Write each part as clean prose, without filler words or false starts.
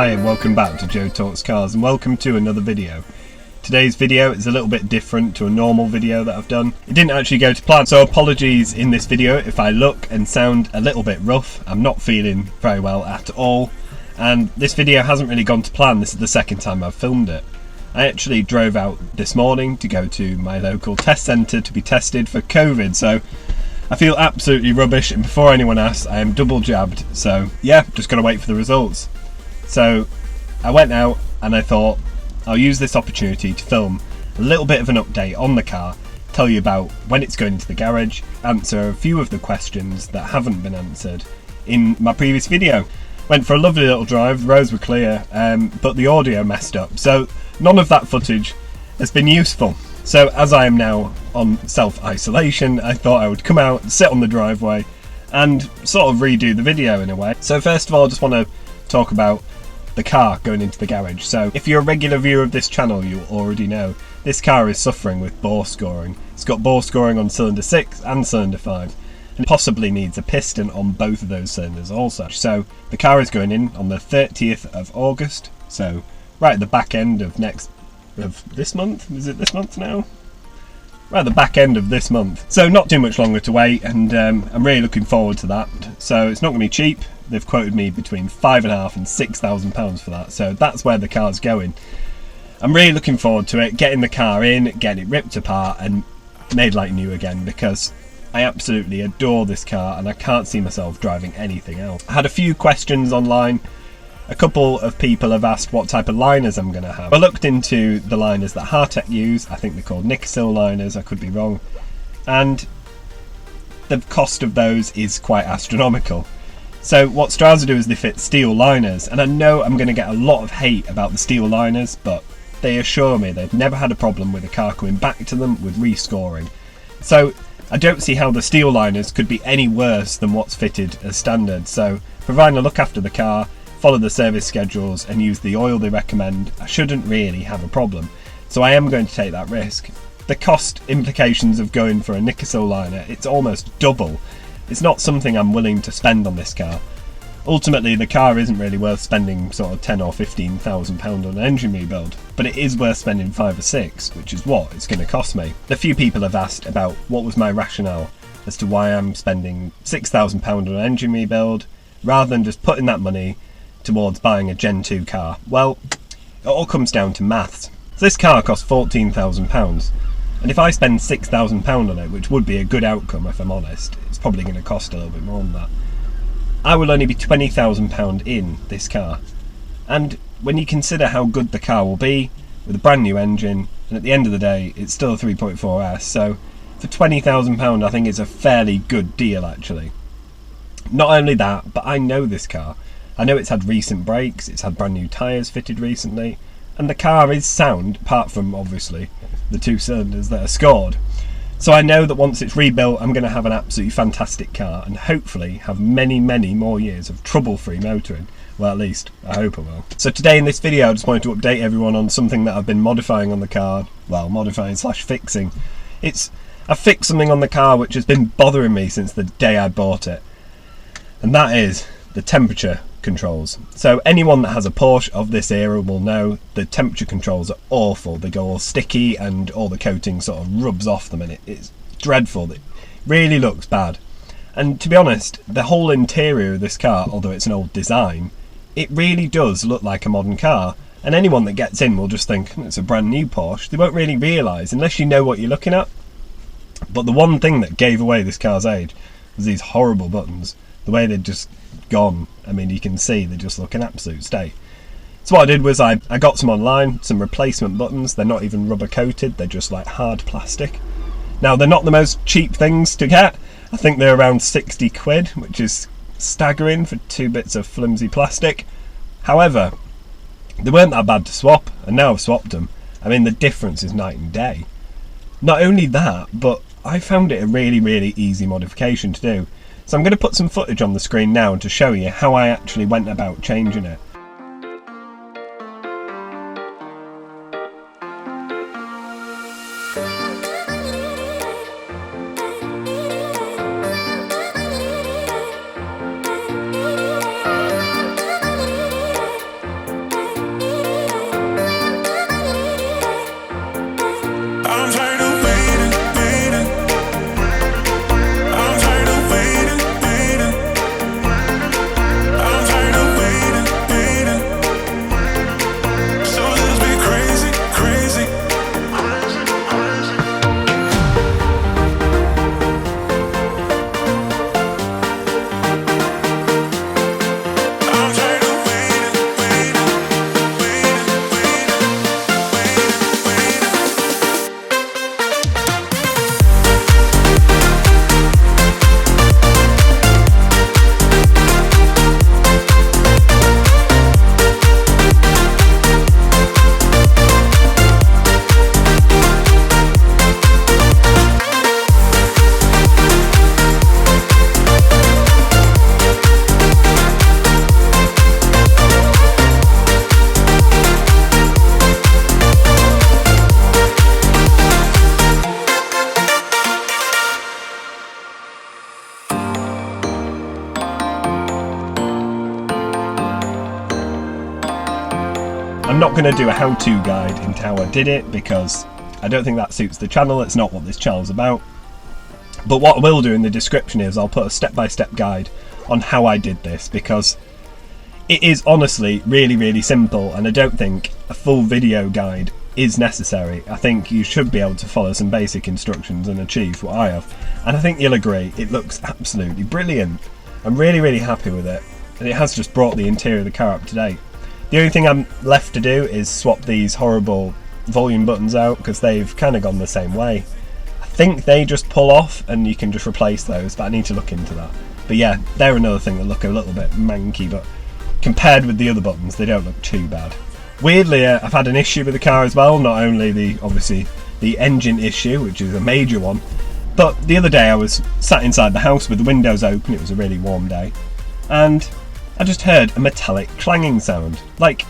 Hi and welcome back to Joe Talks Cars and welcome to another video. Today's video is a little bit different to a normal video that I've done. It didn't actually go to plan, so apologies in this video if I look and sound a little bit rough. I'm not feeling very well at all, and this video hasn't really gone to plan. This is the second time I've filmed it. I actually drove out this morning to go to my local test centre to be tested for COVID, so I feel absolutely rubbish, and before anyone asks, I am double jabbed, so yeah, just gotta wait for the results. So I went out and I thought I'll use this opportunity to film a little bit of an update on the car, tell you about when it's going to the garage, answer a few of the questions that haven't been answered in my previous video. Went for a lovely little drive, the roads were clear, but the audio messed up, so none of that footage has been useful. So as I am now on self-isolation, I thought I would come out, sit on the driveway and sort of redo the video in a way. So first of all, I just want to talk about the car going into the garage. So if you're a regular viewer of this channel, you'll already know this car is suffering with bore scoring. It's got bore scoring on cylinder 6 and cylinder 5, and possibly needs a piston on both of those cylinders also. So the car is going in on the 30th of August, so right at the back end of this month. Is it this month now? Right at the back end of this month. So not too much longer to wait, and I'm really looking forward to that. So it's not going to be cheap. They've quoted me between £5,500 and £6,000 for that, so that's where the car's going. I'm really looking forward to it, getting the car in, getting it ripped apart and made like new again, because I absolutely adore this car and I can't see myself driving anything else. I had a few questions online. A couple of people have asked what type of liners I'm going to have. I looked into the liners that Hartec use. I think they're called Nickel liners, I could be wrong, and the cost of those is quite astronomical. So what Strauss do is they fit steel liners, and I know I'm going to get a lot of hate about the steel liners, but they assure me they've never had a problem with a car coming back to them with rescoring. So I don't see how the steel liners could be any worse than what's fitted as standard. So providing I look after the car, follow the service schedules and use the oil they recommend, I shouldn't really have a problem. So I am going to take that risk. The cost implications of going for a Nickel liner, it's almost double. It's not something I'm willing to spend on this car. Ultimately, the car isn't really worth spending sort of £10,000 or £15,000 on an engine rebuild, but it is worth spending 5 or 6, which is what it's going to cost me. A few people have asked about what was my rationale as to why I'm spending £6,000 on an engine rebuild rather than just putting that money towards buying a Gen 2 car. Well, it all comes down to maths. So this car costs £14,000, and if I spend £6,000 on it, which would be a good outcome if I'm honest, it's probably going to cost a little bit more than that, I will only be £20,000 in this car. And when you consider how good the car will be with a brand new engine, and at the end of the day it's still a 3.4S, so for £20,000 I think it's a fairly good deal actually. Not only that, but I know this car. I know it's had recent brakes, it's had brand new tyres fitted recently, and the car is sound, apart from obviously the 2 cylinders that are scored. So I know that once it's rebuilt I'm going to have an absolutely fantastic car and hopefully have many more years of trouble-free motoring. Well, at least I hope I will. So today in this video I just wanted to update everyone on something that I've been modifying on the car. Well, modifying / fixing. I've fixed something on the car which has been bothering me since the day I bought it, and that is the temperature controls. So anyone that has a Porsche of this era will know the temperature controls are awful. They go all sticky and all the coating sort of rubs off them, and it's dreadful. It really looks bad. And to be honest, the whole interior of this car, although it's an old design, it really does look like a modern car, and anyone that gets in will just think it's a brand new Porsche. They won't really realise unless you know what you're looking at. But the one thing that gave away this car's age was these horrible buttons. The way they'd just gone, I mean, you can see they just look an absolute state. So what I did was I got some online, some replacement buttons. They're not even rubber coated, they're just like hard plastic. Now they're not the most cheap things to get. I think they're around 60 quid, which is staggering for 2 bits of flimsy plastic. However, they weren't that bad to swap, and now I've swapped them. I mean, the difference is night and day. Not only that, but I found it a really easy modification to do. So I'm going to put some footage on the screen now to show you how I actually went about changing it. not going to do a how-to guide into how I did it because I don't think that suits the channel. It's not what this channel's about. But what I will do in the description is I'll put a step-by-step guide on how I did this, because it is honestly really, really simple, and I don't think a full video guide is necessary. I think you should be able to follow some basic instructions and achieve what I have, and I think you'll agree it looks absolutely brilliant. I'm really, really happy with it, and it has just brought the interior of the car up to date. The only thing I'm left to do is swap these horrible volume buttons out, because they've kind of gone the same way. I think they just pull off and you can just replace those, but I need to look into that. But yeah, they're another thing that look a little bit manky, but compared with the other buttons, they don't look too bad. Weirdly, I've had an issue with the car as well, not only obviously the engine issue, which is a major one, but the other day I was sat inside the house with the windows open. It was a really warm day, and I just heard a metallic clanging sound, like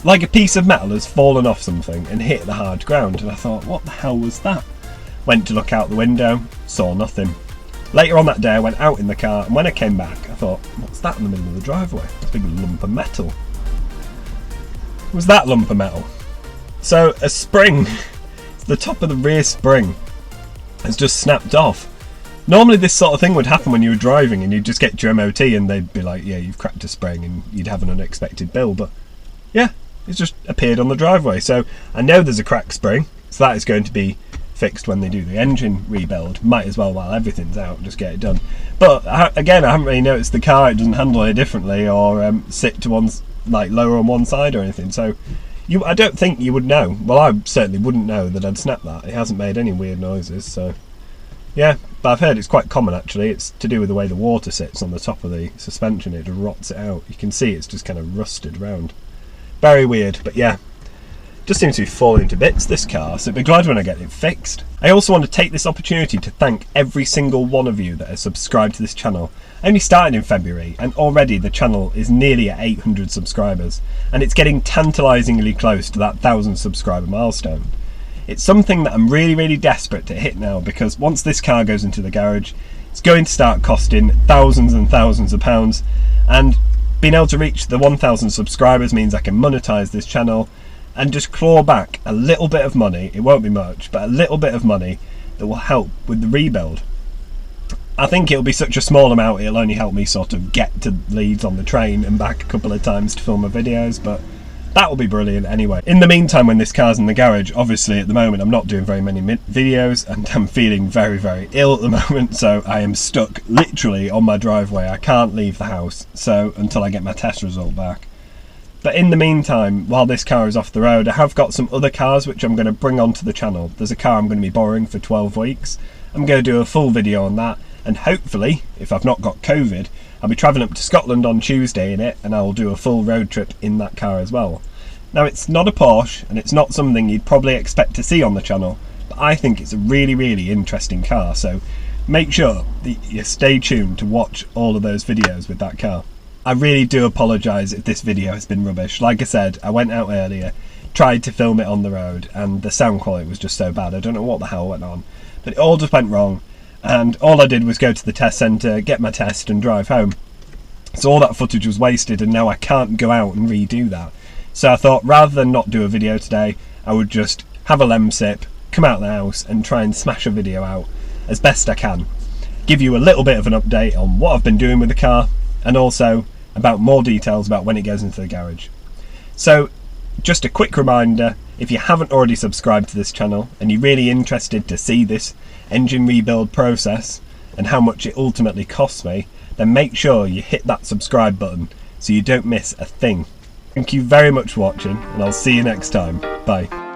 a piece of metal has fallen off something and hit the hard ground, and I thought, what the hell was that? Went to look out the window, saw nothing. Later on that day I went out in the car, and when I came back I thought, what's that in the middle of the driveway? It's a big lump of metal. Was that lump of metal? So a spring, the top of the rear spring, has just snapped off. Normally this sort of thing would happen when you were driving and you'd just get your MOT and they'd be like, yeah, you've cracked a spring, and you'd have an unexpected bill. But yeah, it's just appeared on the driveway. So I know there's a cracked spring, so that is going to be fixed when they do the engine rebuild. Might as well, while everything's out, just get it done. But again, I haven't really noticed the car. It doesn't handle it differently or sit to one's, like, lower on one side or anything. So I don't think you would know. Well, I certainly wouldn't know that I'd snapped that. It hasn't made any weird noises, so yeah. But I've heard it's quite common actually. It's to do with the way the water sits on the top of the suspension. It rots it out. You can see it's just kind of rusted round. Very weird, but yeah. Just seems to be falling to bits, this car, so I'd be glad when I get it fixed. I also want to take this opportunity to thank every single one of you that has subscribed to this channel. I only started in February, and already the channel is nearly at 800 subscribers, and it's getting tantalisingly close to that 1,000 subscriber milestone. It's something that I'm really, really desperate to hit now, because once this car goes into the garage, it's going to start costing thousands and thousands of pounds, and being able to reach the 1,000 subscribers means I can monetize this channel and just claw back a little bit of money. It won't be much, but a little bit of money that will help with the rebuild. I think it'll be such a small amount, it'll only help me sort of get to Leeds on the train and back a couple of times to film my videos, but that will be brilliant anyway. In the meantime, when this car's in the garage, obviously at the moment I'm not doing very many videos, and I'm feeling very, very ill at the moment, so I am stuck literally on my driveway. I can't leave the house, so until I get my test result back. But in the meantime, while this car is off the road, I have got some other cars which I'm going to bring onto the channel. There's a car I'm going to be borrowing for 12 weeks. I'm going to do a full video on that, and hopefully, if I've not got COVID, I'll be travelling up to Scotland on Tuesday in it, and I'll do a full road trip in that car as well. Now, it's not a Porsche, and it's not something you'd probably expect to see on the channel, but I think it's a really, really interesting car, so make sure that you stay tuned to watch all of those videos with that car. I really do apologise if this video has been rubbish. Like I said, I went out earlier, tried to film it on the road, and the sound quality was just so bad. I don't know what the hell went on, but it all just went wrong, and all I did was go to the test centre, get my test and drive home. So all that footage was wasted, and now I can't go out and redo that. So I thought, rather than not do a video today, I would just have a lem sip, come out the house and try and smash a video out as best I can. Give you a little bit of an update on what I've been doing with the car, and also about more details about when it goes into the garage. So just a quick reminder, if you haven't already subscribed to this channel and you're really interested to see this engine rebuild process and how much it ultimately costs me, then make sure you hit that subscribe button so you don't miss a thing. Thank you very much for watching, and I'll see you next time. Bye.